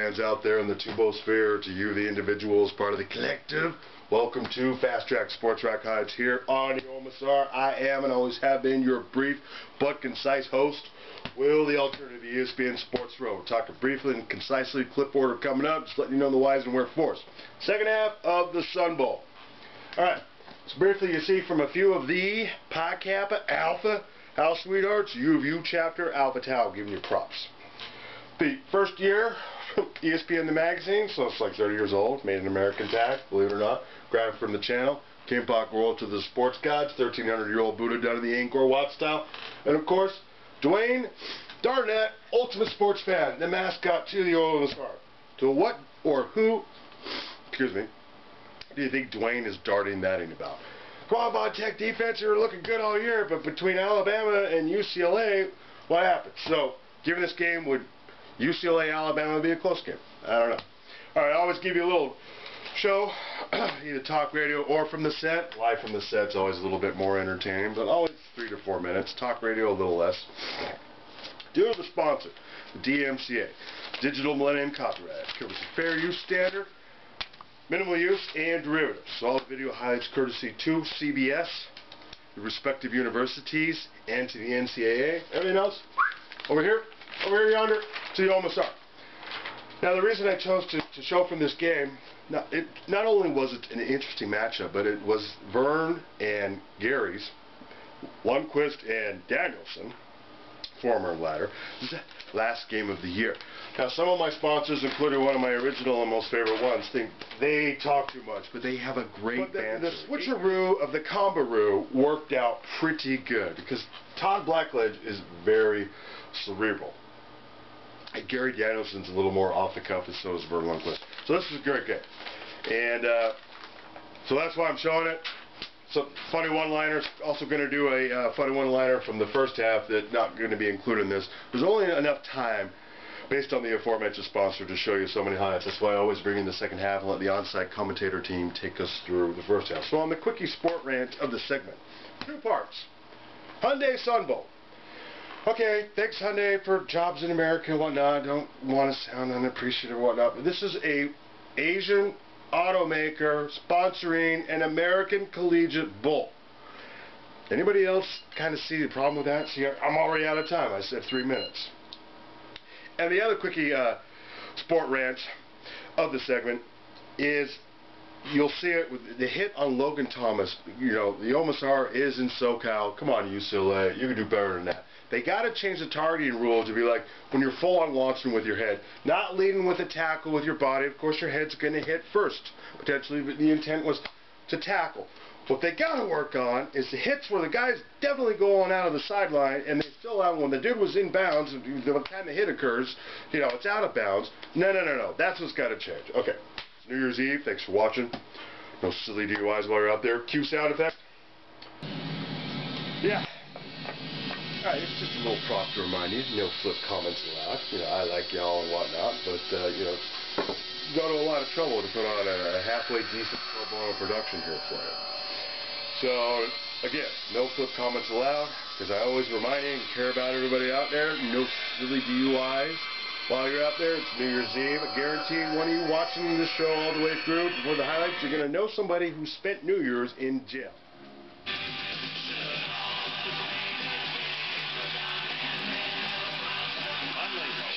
fans out there in the tubosphere, to you, the individuals, part of the collective. Welcome to Fast Track Sports Rack Hides here on the OMSR. I am and always have been your brief but concise host, Will, the alternative ESPN Sports Row. Talking briefly and concisely, clip order coming up, just letting you know the whys and wherefores. Second half of the Sun Bowl. Alright, so briefly you see from a few of the Pi Kappa Alpha House Sweethearts, U of U chapter, Alpha Tau, giving you props. The first year, ESPN the magazine, so it's like 30 years old, made an American tag, believe it or not, grabbed from the channel, Kimpak World to the Sports Gods, 1300-year-old Buddha done in the Angkor Wat style, and of course, Dwayne Darnett, ultimate sports fan, the mascot to the OMSR. To what or who, excuse me, do you think Dwayne is darting that in about? Come on, Tech defense, you're looking good all year, but between Alabama and UCLA, what happened? So, given this game, would UCLA Alabama be a close game? I don't know. Alright, I always give you a little show, either talk radio or from the set. Live from the set's always a little bit more entertaining, but always 3 to 4 minutes. Talk radio a little less. Due to the sponsor, the DMCA, Digital Millennium Copyright, covers the fair use standard, minimal use, and derivatives. So all the video highlights courtesy to CBS, the respective universities, and to the NCAA. Everything else, over here yonder, to the OMSR. Now the reason I chose to show from this game, not only was it an interesting matchup, but it was Vern and Gary's, Lundquist and Danielson, former ladder, last game of the year. Now some of my sponsors, including one of my original and most favorite ones, think they talk too much, but they have a great banter. The switcheroo of the combaroo worked out pretty good, because Todd Blackledge is very cerebral. And Gary Danielson's a little more off the cuff, and so is Vern Lundquist. So this is a great game. And so that's why I'm showing it. So funny one-liners. Also going to do a funny one-liner from the first half that's not going to be included in this. There's only enough time, based on the aforementioned sponsor, to show you so many highlights. That's why I always bring in the second half and let the on-site commentator team take us through the first half. So on the quickie sport rant of the segment, 2 parts. Hyundai Sun Bowl. Okay, thanks Hyundai for jobs in America and whatnot. I don't want to sound unappreciative and whatnot, but this is a Asian automaker sponsoring an American collegiate bowl. Anybody else kind of see the problem with that? See, I'm already out of time. I said 3 minutes. And the other quickie sport rant of the segment is, you'll see it with the hit on Logan Thomas. You know, the OMSR is in SoCal. Come on, UCLA. You can do better than that. They got to change the targeting rule to be like when you're full on launching with your head, not leading with a tackle with your body. Of course, your head's going to hit first. Potentially, the intent was to tackle. What they got to work on is the hits where the guy's definitely going out of the sideline and they still out when the dude was in bounds. And the time the hit occurs, you know, it's out of bounds. No. That's what's got to change. Okay. It's New Year's Eve. Thanks for watching. No silly DUIs while you're out there. Cue sound effect. Yeah. Alright, it's just a little prop to remind you, no flip comments allowed. You know, I like y'all and whatnot, but, you know, go to a lot of trouble to put on a halfway decent pro bono production here for you. So, again, no flip comments allowed, because I always remind you and care about everybody out there, no silly DUIs while you're out there. It's New Year's Eve. I guarantee one of you watching this show all the way through, before the highlights, you're going to know somebody who spent New Year's in jail.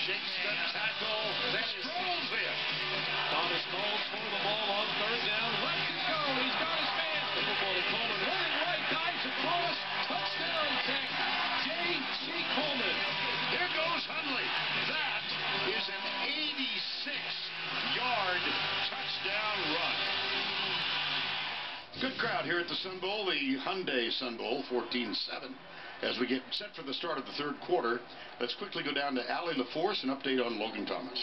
Shakes the tackle, then strolls in. Thomas calls for the ball on 3rd down. Lets it go. He's got his man. The football to Coleman. Running right, dives across. Touchdown, Tech. J.C. Coleman. There goes Hundley. That is an 86-yard touchdown run. Good crowd here at the Sun Bowl, the Hyundai Sun Bowl, 14-7. As we get set for the start of the 3rd quarter, let's quickly go down to Allie LaForce and update on Logan Thomas.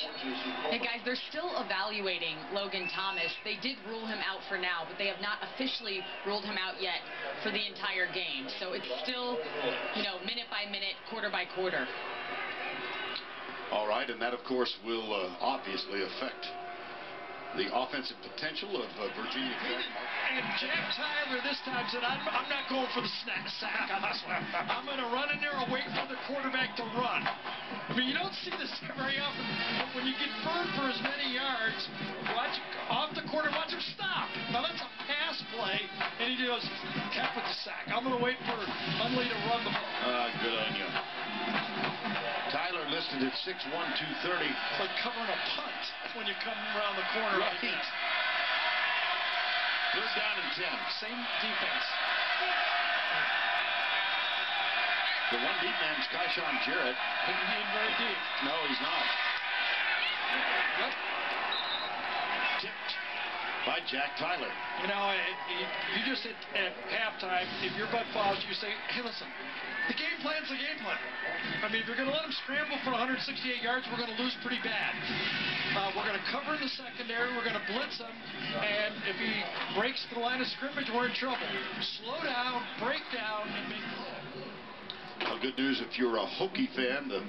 Hey guys, they're still evaluating Logan Thomas. They did rule him out for now, but they have not officially ruled him out yet for the entire game. So it's still, you know, minute by minute, quarter by quarter. All right, and that of course will obviously affect the offensive potential of Virginia Tech. And Jack Tyler this time said, I'm not going for the sack on this one. I'm going to run in there and wait for the quarterback to run. I mean, you don't see this very often. But when you get burned for as many yards, watch off the quarter, watch him stop. Now that's a pass play, and he goes, cap with the sack. I'm going to wait for Hundley to run the ball. Good on you. Tyler listed at 6'1", 230. It's like covering a punt when you come around the corner. Right. Like that. 3rd down and 10. Same defense. The one deep man's Kyshawn Jarrett. He's being very deep. No, he's not. Yep. Tipped by Jack Tyler. You know, you just at halftime, if you're Bud Foster, you say, hey, listen, the game plan's the game plan. I mean, if you're going to let him scramble for 168 yards, we're going to lose pretty bad. We're going to cover in the secondary. We're going to blitz him. And if he breaks the line of scrimmage, we're in trouble. Slow down, break down, and make play. Well, good news if you're a Hokie fan. The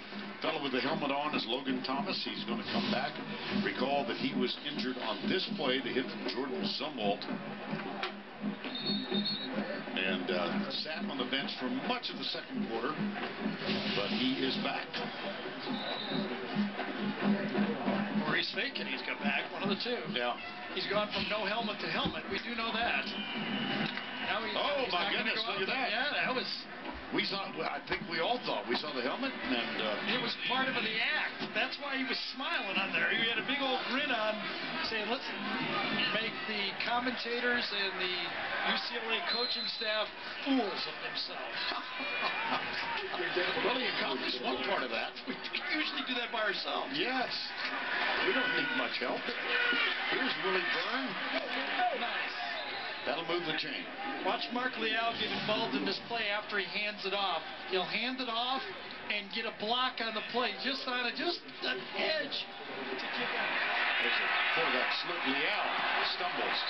fellow with the helmet on is Logan Thomas. He's going to come back. Recall that he was injured on this play, the hit from Jordan Zumwalt. And sat on the bench for much of the second quarter, but he is back. Or he's faking he's got back, one of the two. Yeah. He's gone from no helmet to helmet. We do know that. Now Oh, he's my not goodness, go look at that. Yeah, that was... We saw, I think we all thought we saw the helmet, and it was part of the act. That's why he was smiling on there. He had a big old grin on, saying, let's make the commentators and the UCLA coaching staff fools of themselves. well, he accomplished one part of that. We usually do that by ourselves. Yes. We don't need much help. Here's Willie Byrne. Nice. That'll move the chain. Watch Mark Leal get involved in this play after he hands it off. He'll hand it off and get a block on the play, just on an edge to kick out. There's a quarterback slip. Leal stumbles.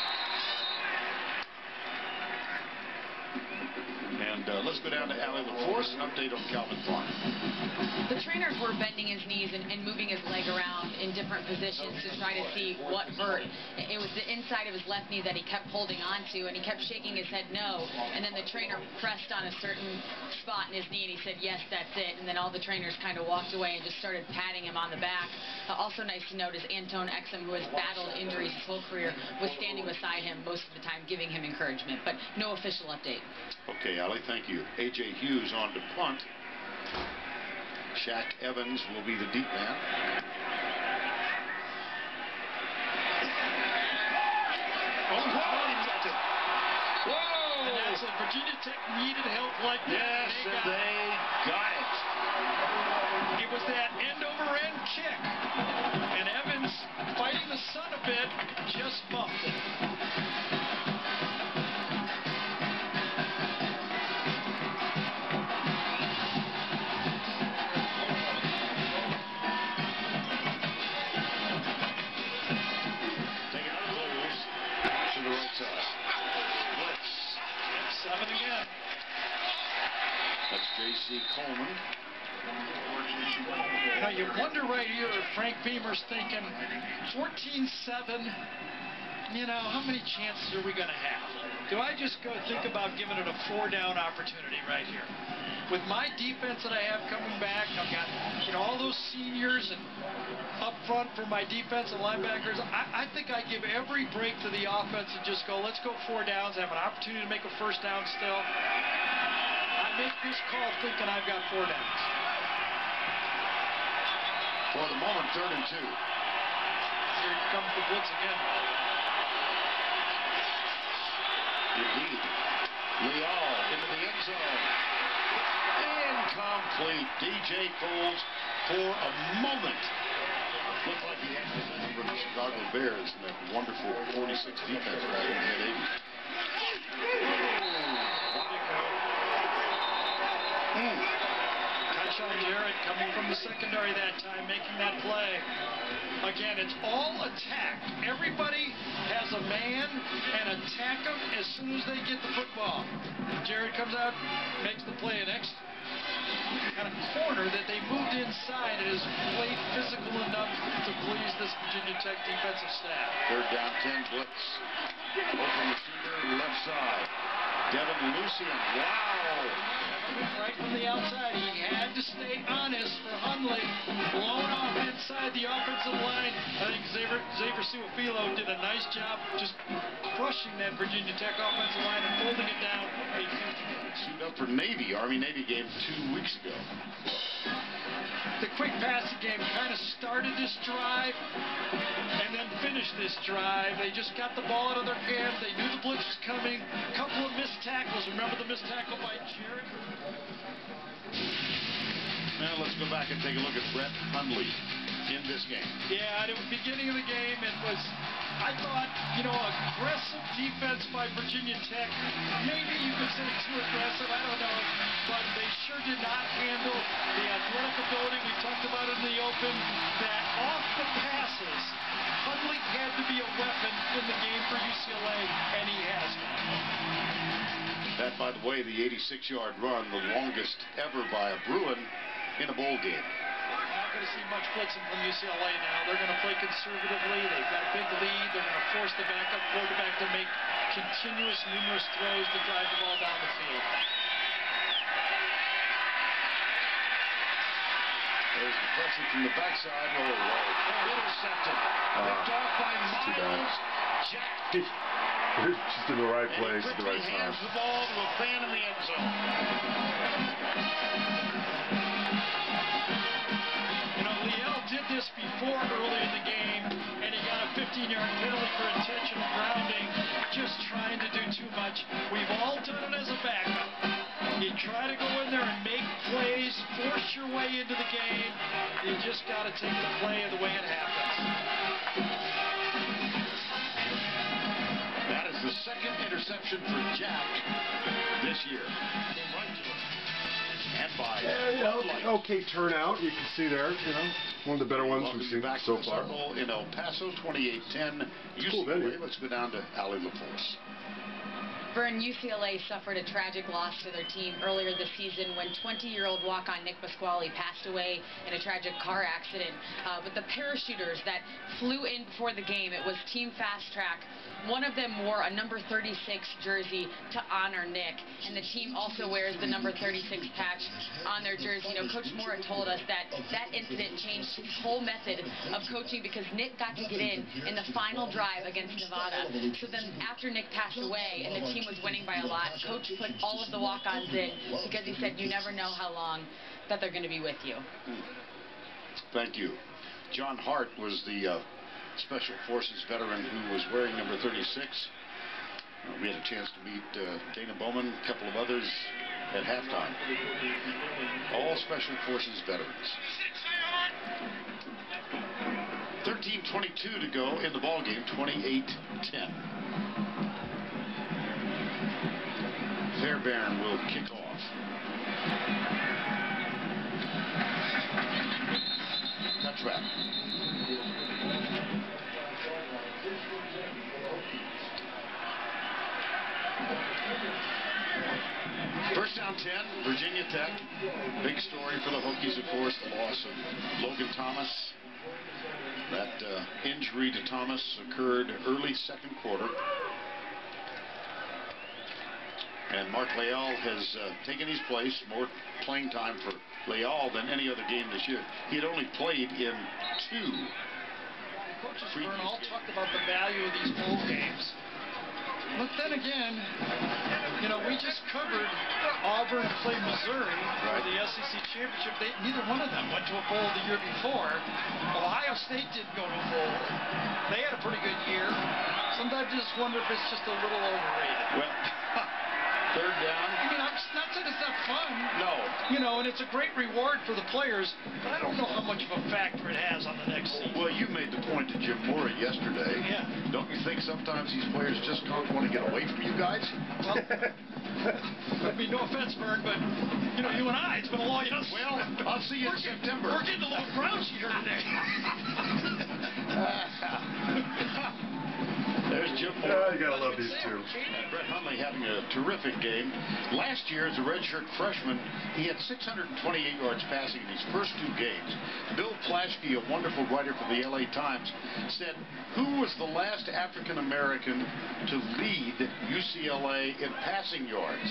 And let's go down to Allie LaForce, an update on Calvin Clark. The trainers were bending his knees and moving his leg around in different positions to try to see what hurt. It was the inside of his left knee that he kept holding on to, and he kept shaking his head no. And then the trainer pressed on a certain spot in his knee, and he said, yes, that's it. And then all the trainers kind of walked away and just started patting him on the back. Also nice to note is Antone Exum, who has battled injuries his whole career, was standing beside him most of the time, giving him encouragement. But no official update. Okay, Allie, thank you. A.J. Hughes on to punt. Shaq Evans will be the deep man. Oh, he tipped it. Whoa! And that's it. Virginia Tech needed help like that. Yes, and they got it. It was that end-over-end kick. And Evans, fighting the sun a bit, just bumped it. Again. That's J.C. Coleman. Now you wonder right here if Frank Beamer's thinking 14-7, you know, how many chances are we going to have? Do I just go think about giving it a 4-down opportunity right here? With my defense that I have coming back, I've got, you know, all those seniors and up front for my defensive linebackers. I think I give every break to the offense and just go, let's go 4 downs, have an opportunity to make a 1st down still. I make this call thinking I've got 4 downs. For the moment, 3rd and 2. Here comes the blitz again. Indeed. Leal into the end zone. Incomplete. DJ Foles for a moment looked like he had possession for the Chicago Bears in that wonderful 46 defense back in the mid-80s. Kyshawn Jarrett Jarrett coming from the secondary that time, making that play. Again, it's all attack. Everybody has a man and attack them as soon as they get the football. Jarrett comes out, makes the play. Next kind of corner that they moved inside and has played physical enough to please this Virginia Tech defensive staff. Third down, 10 blitz. Open receiver, left side. Devin Lucian. Wow. Right from the outside. He had to stay honest for Hundley. Blown off inside the offensive line. I think Xavier Suafilo did a nice job just crushing that Virginia Tech offensive line and holding it down. Suit up for Navy, Army-Navy game 2 weeks ago. The quick passing game kind of started this drive and then finished this drive. They just got the ball out of their hands. They knew the blitz was coming. A couple of missed tackles. Remember the missed tackle by Jarrett? Now let's go back and take a look at Brett Hundley in this game. Yeah, at the beginning of the game, it was, I thought, aggressive defense by Virginia Tech. Maybe you could say too aggressive, I don't know. But they sure did not handle the athletic ability we talked about in the open. That off the passes, Hundley had to be a weapon in the game for UCLA, and he has been. That, by the way, the 86-yard run, the longest ever by a Bruin in a bowl game. Not going to see much blitzing from UCLA now. They're going to play conservatively. They've got a big lead. They're going to force the backup quarterback to make continuous, numerous throws to drive the ball down the field. There's the pressure from the backside. Intercepted. Picked off by Miles Jack. Just in the right place at the right time. Hands the ball to a fan in the end zone. Liel did this before early in the game, and he got a 15-yard penalty for intentional grounding, just trying to do too much. We've all done it as a backup. You try to go in there and make plays, force your way into the game. You just got to take the play the way it happens. That is the second interception for Jack this year. Right to it. And by okay turnout, you can see there, one of the better ones we've seen so far. In El Paso, 28-10. UCLA. Let's go down to Allie LaForce. Vern, UCLA suffered a tragic loss to their team earlier this season when 20-year-old walk-on Nick Pasquale passed away in a tragic car accident. But the parachuters that flew in before the game, it was Team Fast Track. One of them wore a number 36 jersey to honor Nick, and the team also wears the number 36 patch on their jersey. Coach Mora told us that incident changed his whole method of coaching because Nick got to get in the final drive against Nevada. So then after Nick passed away and the team was winning by a lot, Coach put all of the walk-ons in because he said you never know how long that they're going to be with you. Thank you. John Hart was the Special Forces veteran who was wearing number 36. We had a chance to meet Dana Bowman, a couple of others at halftime. All Special Forces veterans. 13:22 to go in the ball game, 28-10. Fairbairn will kick off. Touchback. First down 10, Virginia Tech. Big story for the Hokies, of course, the loss of Logan Thomas. That injury to Thomas occurred early second quarter. And Mark Leal has taken his place, more playing time for Leal than any other game this year. He had only played in 2 Coaches Vern all talked about the value of these bowl games. But then again, we just covered Auburn played Missouri for the SEC championship. Neither one of them went to a bowl the year before. Ohio State didn't go to a bowl. They had a pretty good year. Sometimes I just wonder if it's just a little overrated. Well, third down. I'm not saying it's not fun. No. And it's a great reward for the players, but I don't know how much of a factor it has on the next season. Well, you made the point to Jim Mora yesterday. Yeah. Don't you think sometimes these players just want to get away from you guys? Well, I mean, no offense, Vern, but you know, you and I, it's been a long. Well, I'll see you in September. We're getting a little grouchy here today. There's Jim Moore. You gotta love these two. And Brett Hundley having a terrific game. Last year, as a redshirt freshman, he had 628 yards passing in his first 2 games. Bill Plaschke, a wonderful writer for the LA Times, said, who was the last African-American to lead UCLA in passing yards?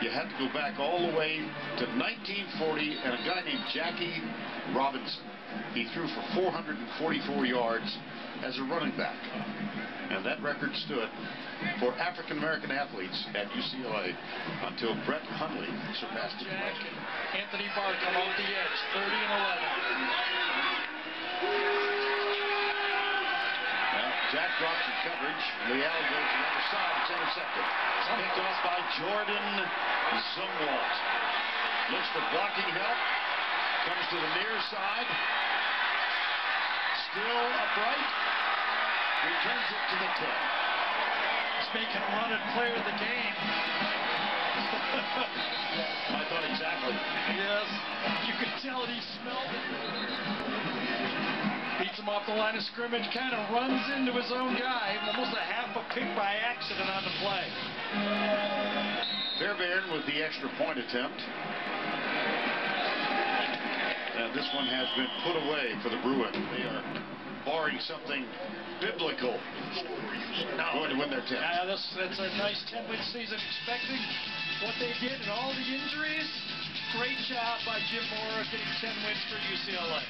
You had to go back all the way to 1940 and a guy named Jackie Robinson. He threw for 444 yards as a running back. And that record stood for African-American athletes at UCLA until Brett Hundley surpassed it last year. Anthony Barr come off the edge, 30 and 11. Well, Jack drops in coverage. Leal goes to the other side. It's intercepted. It's picked off by Jordan Zumwalt. Looks for blocking help. Comes to the near side. Still upright. Returns it to the 10. He's making a run at player of the game. I thought exactly. Yes, you could tell he smelled it. Beats him off the line of scrimmage, kind of runs into his own guy. Almost a half a pick by accident on the play. Fairbairn with the extra point attempt. And this one has been put away for the Bruins. They are barring something biblical. Going to win their 10. Yeah, that's a nice 10-win season. Expecting what they did and all the injuries. Great job by Jim Moore getting 10 wins for UCLA.